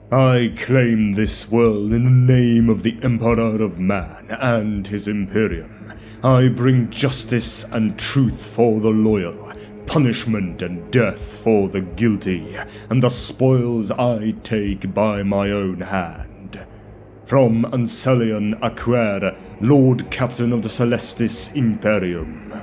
I claim this world in the name of the Emperor of Man and his Imperium. I bring justice and truth for the loyal, punishment and death for the guilty, and the spoils I take by my own hand. From Ancelion Aquer, Lord Captain of the Celestis Imperium.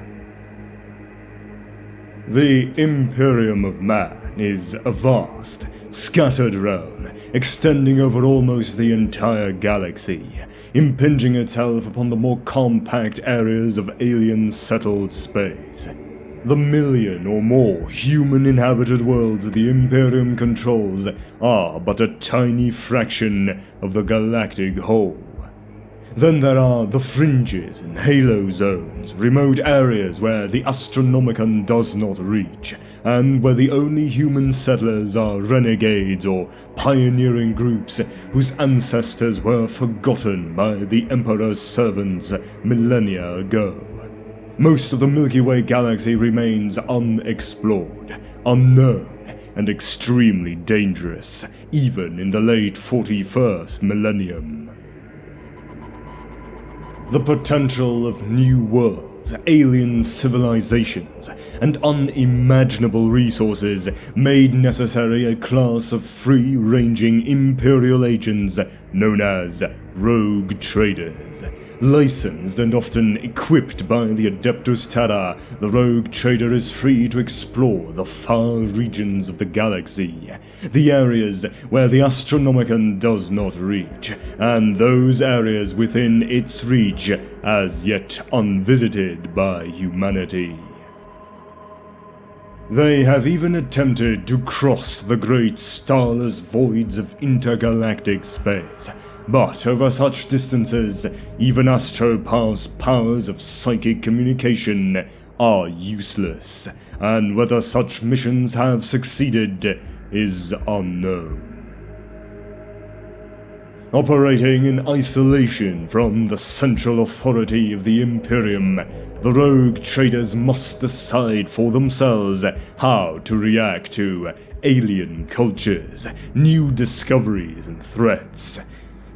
The Imperium of Man is a vast, scattered realm, extending over almost the entire galaxy, impinging itself upon the more compact areas of alien-settled space. The million or more human-inhabited worlds the Imperium controls are but a tiny fraction of the galactic whole. Then there are the fringes and halo zones, remote areas where the Astronomicon does not reach, and where the only human settlers are renegades or pioneering groups whose ancestors were forgotten by the Emperor's servants millennia ago. Most of the Milky Way galaxy remains unexplored, unknown, and extremely dangerous, even in the late 41st millennium. The potential of new worlds, alien civilizations, and unimaginable resources made necessary a class of free-ranging Imperial agents known as rogue traders. Licensed and often equipped by the Adeptus Terra, the rogue trader is free to explore the far regions of the galaxy, the areas where the Astronomicon does not reach, and those areas within its reach as yet unvisited by humanity. They have even attempted to cross the great starless voids of intergalactic space, but over such distances, even Astropath's powers of psychic communication are useless, and whether such missions have succeeded is unknown. Operating in isolation from the central authority of the Imperium, the rogue traders must decide for themselves how to react to alien cultures, new discoveries and threats.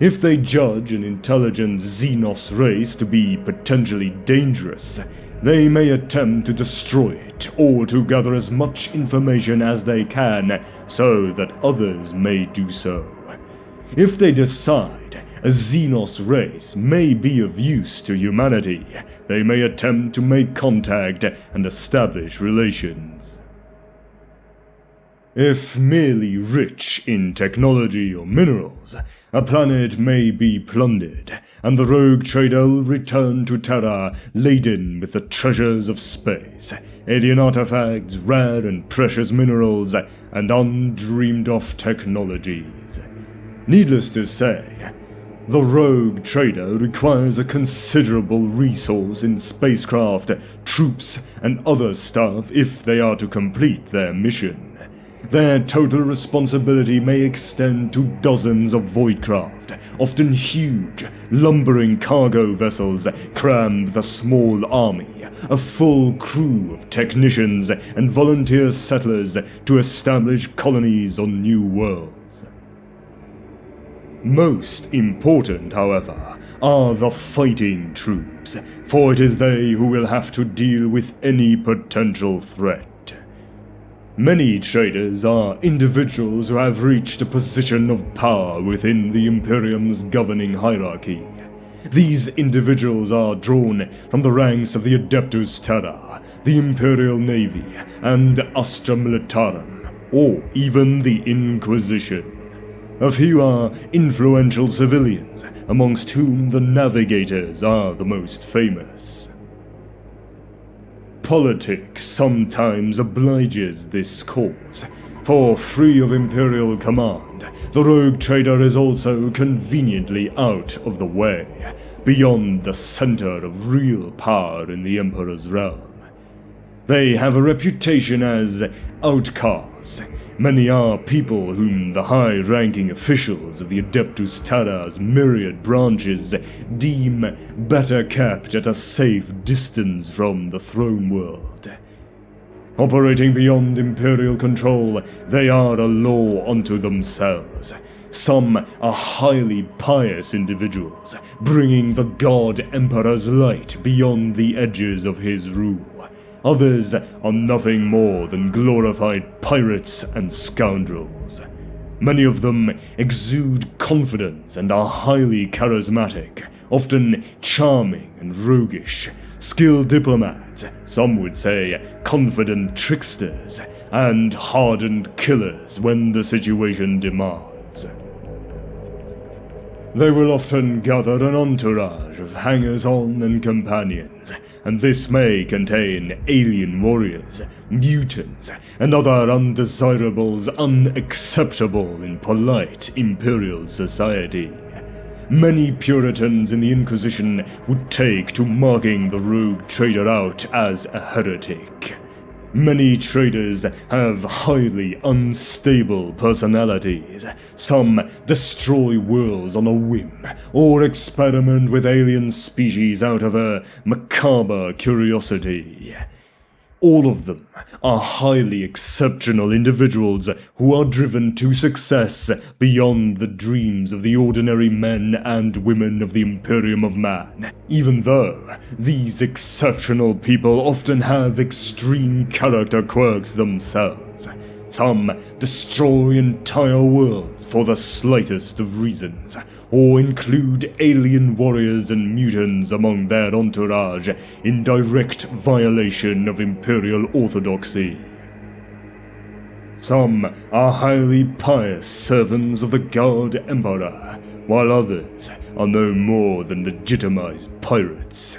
If they judge an intelligent Xenos race to be potentially dangerous, they may attempt to destroy it or to gather as much information as they can so that others may do so. If they decide a Xenos race may be of use to humanity, they may attempt to make contact and establish relations. If merely rich in technology or minerals, a planet may be plundered, and the rogue trader will return to Terra laden with the treasures of space, alien artifacts, rare and precious minerals, and undreamed-of technologies. Needless to say, the rogue trader requires a considerable resource in spacecraft, troops, and other stuff if they are to complete their mission. Their total responsibility may extend to dozens of voidcraft, often huge, lumbering cargo vessels crammed with a small army, a full crew of technicians and volunteer settlers to establish colonies on new worlds. Most important, however, are the fighting troops, for it is they who will have to deal with any potential threat. Many traders are individuals who have reached a position of power within the Imperium's governing hierarchy. These individuals are drawn from the ranks of the Adeptus Terra, the Imperial Navy, and Astra Militarum, or even the Inquisition. A few are influential civilians, amongst whom the Navigators are the most famous. Politics sometimes obliges this cause, for free of Imperial command, the rogue trader is also conveniently out of the way, beyond the center of real power in the Emperor's realm. They have a reputation as outcasts. Many are people whom the high-ranking officials of the Adeptus Terra's myriad branches deem better kept at a safe distance from the throne world. Operating beyond Imperial control, they are a law unto themselves. Some are highly pious individuals, bringing the God Emperor's light beyond the edges of his rule. Others are nothing more than glorified pirates and scoundrels. Many of them exude confidence and are highly charismatic, often charming and roguish, skilled diplomats, some would say confident tricksters, and hardened killers when the situation demands. They will often gather an entourage of hangers-on and companions, and this may contain alien warriors, mutants, and other undesirables unacceptable in polite Imperial society. Many Puritans in the Inquisition would take to marking the rogue trader out as a heretic. Many traders have highly unstable personalities. Some destroy worlds on a whim, or experiment with alien species out of a macabre curiosity. All of them are highly exceptional individuals who are driven to success beyond the dreams of the ordinary men and women of the Imperium of Man, even though these exceptional people often have extreme character quirks themselves. Some destroy entire worlds for the slightest of reasons, or include alien warriors and mutants among their entourage in direct violation of Imperial orthodoxy. Some are highly pious servants of the God Emperor, while others are no more than legitimized pirates.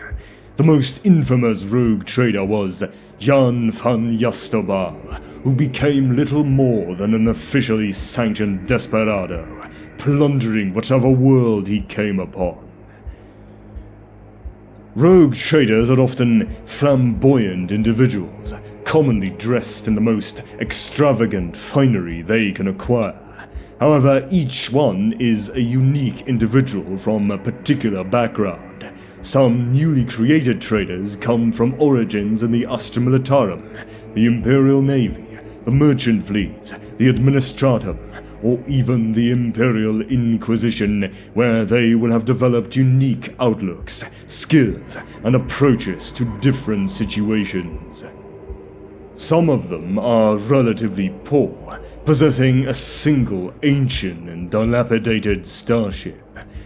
The most infamous rogue trader was Jan van Jastobal, who became little more than an officially sanctioned desperado, plundering whatever world he came upon. Rogue traders are often flamboyant individuals, commonly dressed in the most extravagant finery they can acquire. However, each one is a unique individual from a particular background. Some newly created traders come from origins in the Astra Militarum, the Imperial Navy, the Merchant Fleets, the Administratum, or even the Imperial Inquisition, where they will have developed unique outlooks, skills, and approaches to different situations. Some of them are relatively poor, possessing a single ancient and dilapidated starship.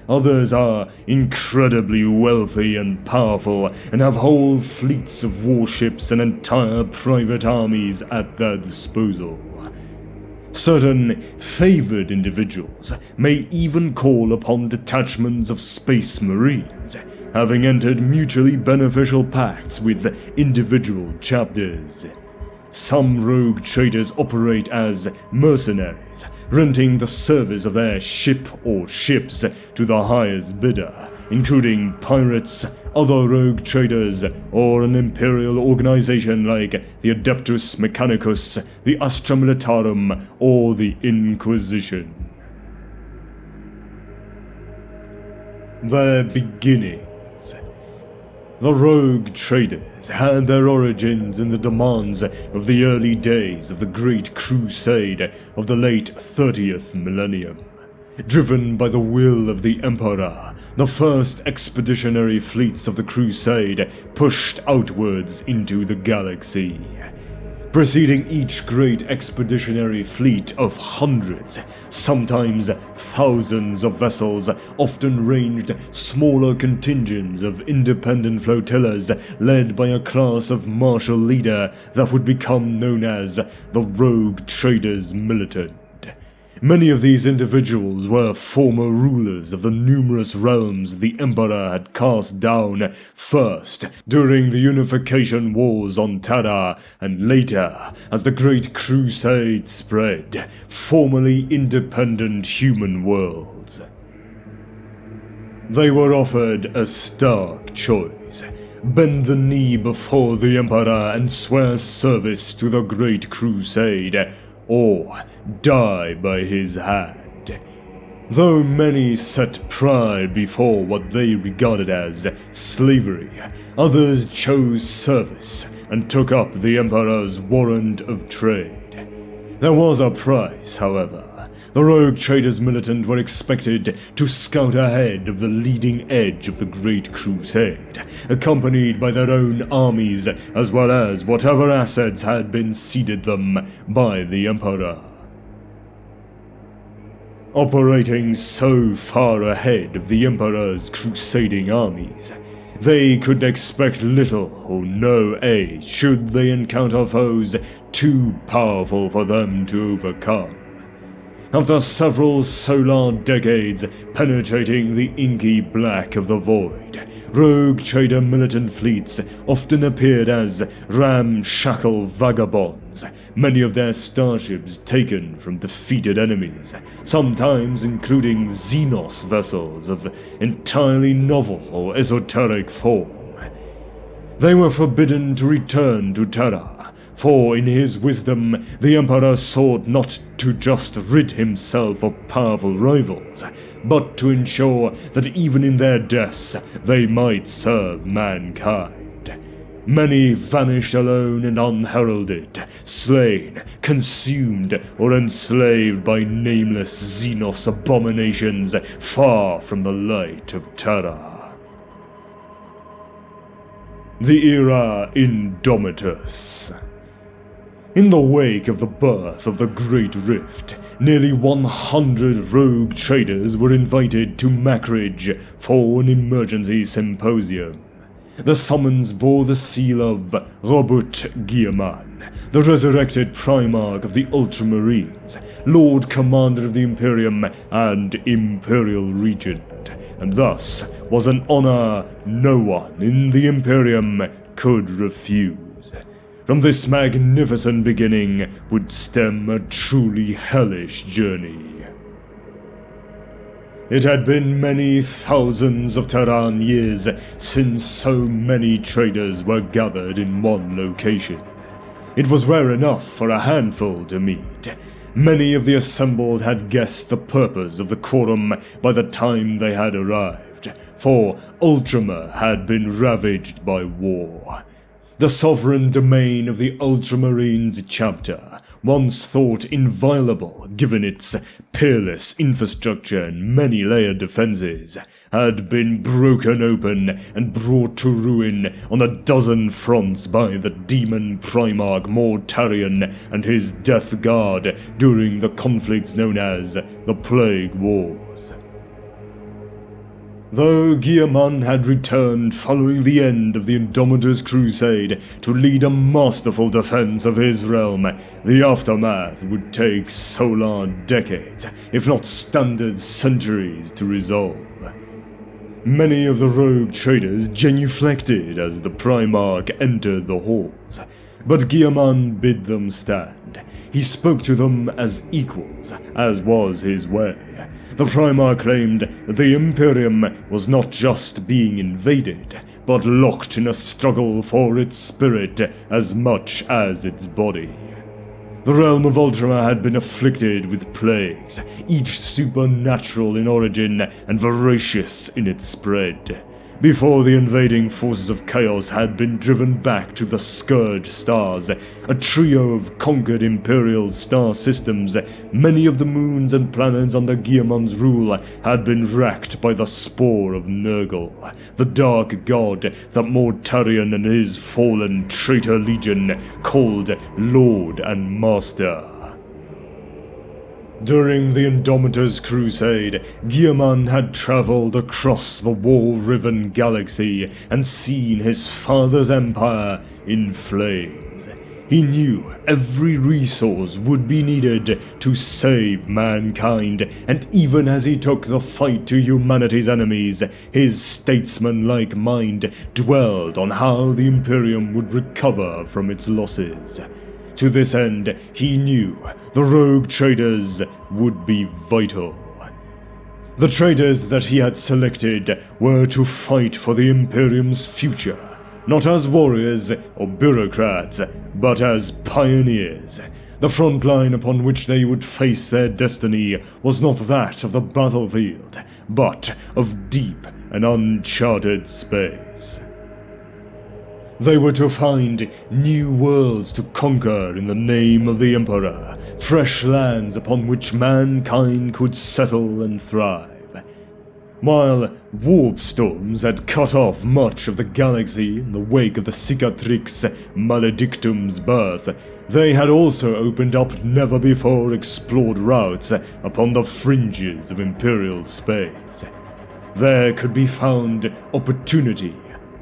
Others are incredibly wealthy and powerful and have whole fleets of warships and entire private armies at their disposal. Certain favored individuals may even call upon detachments of space marines, having entered mutually beneficial pacts with individual chapters. Some rogue traders operate as mercenaries, renting the service of their ship or ships to the highest bidder, including pirates, other rogue traders, or an imperial organization like the Adeptus Mechanicus, the Astra Militarum, or the Inquisition. Their beginnings. The rogue traders had their origins in the demands of the early days of the Great Crusade of the late 30th millennium. Driven by the will of the Emperor, the first expeditionary fleets of the Crusade pushed outwards into the galaxy. Preceding each great expeditionary fleet of hundreds, sometimes thousands of vessels, often ranged smaller contingents of independent flotillas led by a class of martial leader that would become known as the Rogue Traders Militant. Many of these individuals were former rulers of the numerous realms the Emperor had cast down, first during the Unification Wars on Terra, and later, as the Great Crusade spread, formerly independent human worlds. They were offered a stark choice: bend the knee before the Emperor and swear service to the Great Crusade, or die by his hand. Though many set pride before what they regarded as slavery, others chose service and took up the Emperor's warrant of trade. There was a price, however. The rogue traders militant were expected to scout ahead of the leading edge of the Great Crusade, accompanied by their own armies as well as whatever assets had been ceded them by the Emperor. Operating so far ahead of the Emperor's crusading armies, they could expect little or no aid should they encounter foes too powerful for them to overcome. After several solar decades penetrating the inky black of the void, rogue trader militant fleets often appeared as ramshackle vagabonds, many of their starships taken from defeated enemies, sometimes including Xenos vessels of entirely novel or esoteric form. They were forbidden to return to Terra, for in his wisdom the Emperor sought not to just rid himself of powerful rivals, but to ensure that even in their deaths they might serve mankind. Many vanished alone and unheralded, slain, consumed, or enslaved by nameless Xenos abominations far from the light of Terra. The era Indomitus. In the wake of the birth of the Great Rift, nearly 100 rogue traders were invited to Mackridge for an emergency symposium. The summons bore the seal of Robert Guillermin, the resurrected Primarch of the Ultramarines, Lord Commander of the Imperium and Imperial Regent, and thus was an honor no one in the Imperium could refuse. From this magnificent beginning would stem a truly hellish journey. It had been many thousands of Terran years since so many traders were gathered in one location. It was rare enough for a handful to meet. Many of the assembled had guessed the purpose of the quorum by the time they had arrived, for Ultramar had been ravaged by war. The sovereign domain of the Ultramarines chapter, once thought inviolable given its peerless infrastructure and many-layered defenses, had been broken open and brought to ruin on a dozen fronts by the demon Primarch Mortarion and his death guard during the conflicts known as the Plague Wars. Though Guillermin had returned following the end of the Indomitus Crusade to lead a masterful defense of his realm, the aftermath would take solar decades, if not standard centuries, to resolve. Many of the rogue traders genuflected as the Primarch entered the halls, but Guillermin bid them stand. He spoke to them as equals, as was his way. The Primarch claimed that the Imperium was not just being invaded, but locked in a struggle for its spirit as much as its body. The realm of Ultramar had been afflicted with plagues, each supernatural in origin and voracious in its spread. Before the invading forces of chaos had been driven back to the Scourge stars, a trio of conquered Imperial star systems, many of the moons and planets under Guillermin's rule had been racked by the spore of Nurgle, the dark god that Mortarion and his fallen traitor legion called Lord and Master. During the Indomitus Crusade, Guillermin had travelled across the war-riven galaxy and seen his father's empire in flames. He knew every resource would be needed to save mankind, and even as he took the fight to humanity's enemies, his statesman-like mind dwelled on how the Imperium would recover from its losses. To this end, he knew the rogue traders would be vital. The traders that he had selected were to fight for the Imperium's future, not as warriors or bureaucrats, but as pioneers. The front line upon which they would face their destiny was not that of the battlefield, but of deep and uncharted space. They were to find new worlds to conquer in the name of the Emperor, fresh lands upon which mankind could settle and thrive. While warp storms had cut off much of the galaxy in the wake of the Cicatrix Maledictum's birth, they had also opened up never-before-explored routes upon the fringes of Imperial space. There could be found opportunity,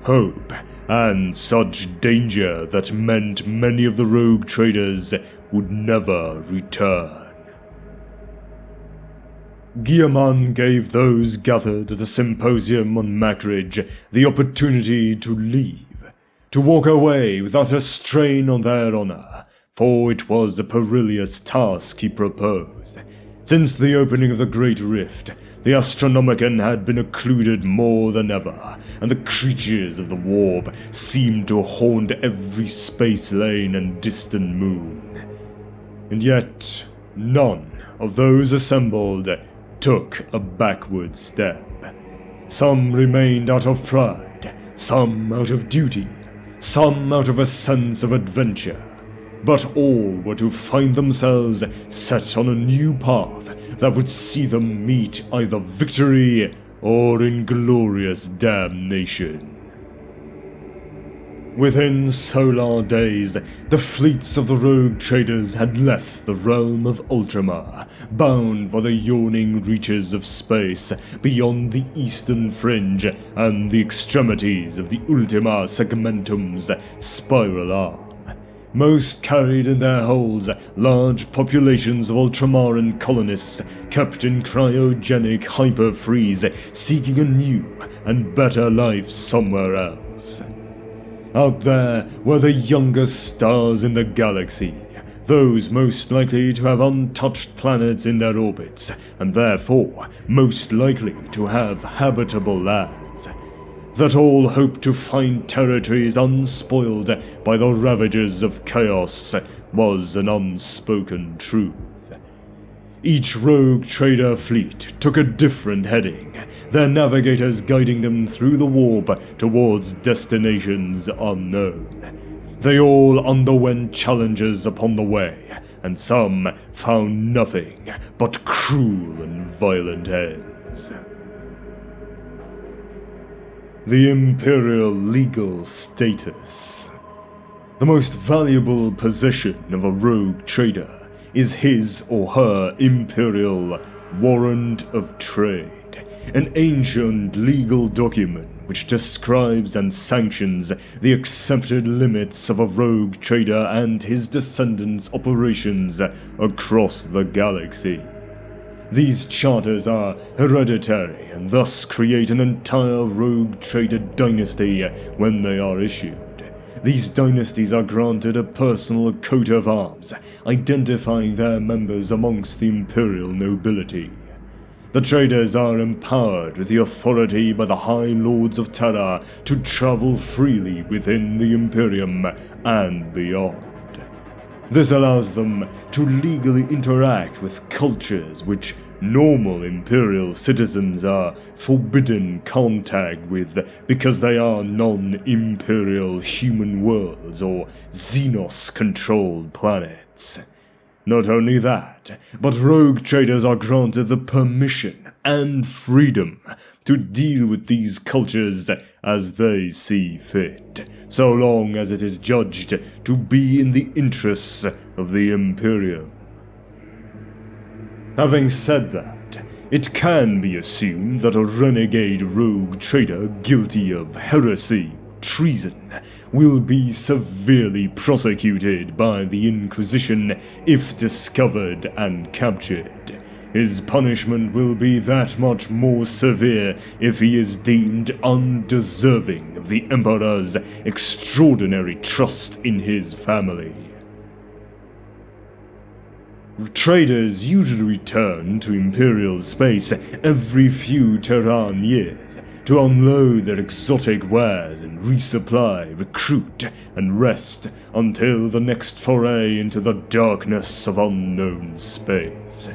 hope, and such danger that meant many of the rogue traders would never return. Guilliman gave those gathered at the symposium on Macridge the opportunity to leave, to walk away without a strain on their honor, for it was a perilous task he proposed. Since the opening of the Great Rift, the Astronomicon had been occluded more than ever, and the creatures of the warp seemed to haunt every space lane and distant moon. And yet, none of those assembled took a backward step. Some remained out of pride, some out of duty, some out of a sense of adventure, but all were to find themselves set on a new path that would see them meet either victory or inglorious damnation. Within solar days, the fleets of the rogue traders had left the realm of Ultramar, bound for the yawning reaches of space beyond the eastern fringe and the extremities of the Ultima Segmentum's spiral arm. Most carried in their holds large populations of Ultramaran colonists kept in cryogenic hyperfreeze, seeking a new and better life somewhere else. Out there were the youngest stars in the galaxy, those most likely to have untouched planets in their orbits, and therefore most likely to have habitable lands. That all hoped to find territories unspoiled by the ravages of chaos was an unspoken truth. Each rogue trader fleet took a different heading, their navigators guiding them through the warp towards destinations unknown. They all underwent challenges upon the way, and some found nothing but cruel and violent ends. The Imperial legal status. The most valuable possession of a rogue trader is his or her Imperial Warrant of Trade, an ancient legal document which describes and sanctions the accepted limits of a rogue trader and his descendants' operations across the galaxy. These charters are hereditary and thus create an entire rogue trader dynasty when they are issued. These dynasties are granted a personal coat of arms, identifying their members amongst the Imperial nobility. The traders are empowered with the authority by the High Lords of Terra to travel freely within the Imperium and beyond. This allows them to legally interact with cultures which normal Imperial citizens are forbidden contact with because they are non-Imperial human worlds or Xenos-controlled planets. Not only that, but rogue traders are granted the permission and freedom to deal with these cultures as they see fit, so long as it is judged to be in the interests of the Imperium. Having said that, it can be assumed that a renegade rogue trader guilty of heresy, treason, will be severely prosecuted by the Inquisition if discovered and captured. His punishment will be that much more severe if he is deemed undeserving of the Emperor's extraordinary trust in his family. Traders usually return to Imperial space every few Terran years to unload their exotic wares and resupply, recruit, and rest until the next foray into the darkness of unknown space.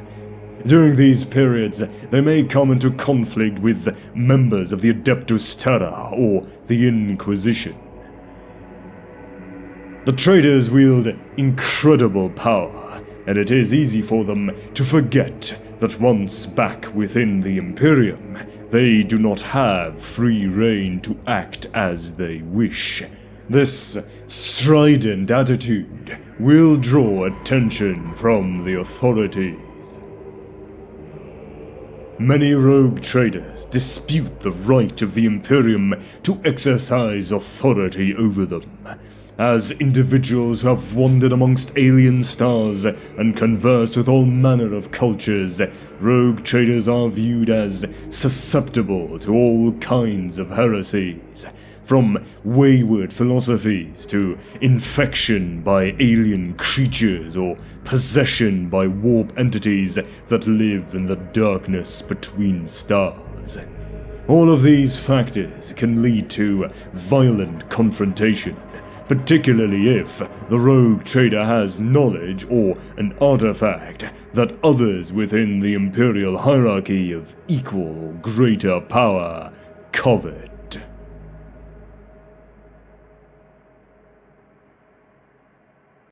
During these periods, they may come into conflict with members of the Adeptus Terra or the Inquisition. The traders wield incredible power, and it is easy for them to forget that once back within the Imperium, they do not have free rein to act as they wish. This strident attitude will draw attention from the authorities. Many rogue traders dispute the right of the Imperium to exercise authority over them. As individuals who have wandered amongst alien stars and conversed with all manner of cultures, rogue traders are viewed as susceptible to all kinds of heresies, from wayward philosophies to infection by alien creatures or possession by warp entities that live in the darkness between stars. All of these factors can lead to violent confrontation, particularly if the rogue trader has knowledge or an artifact that others within the Imperial hierarchy of equal or greater power covet.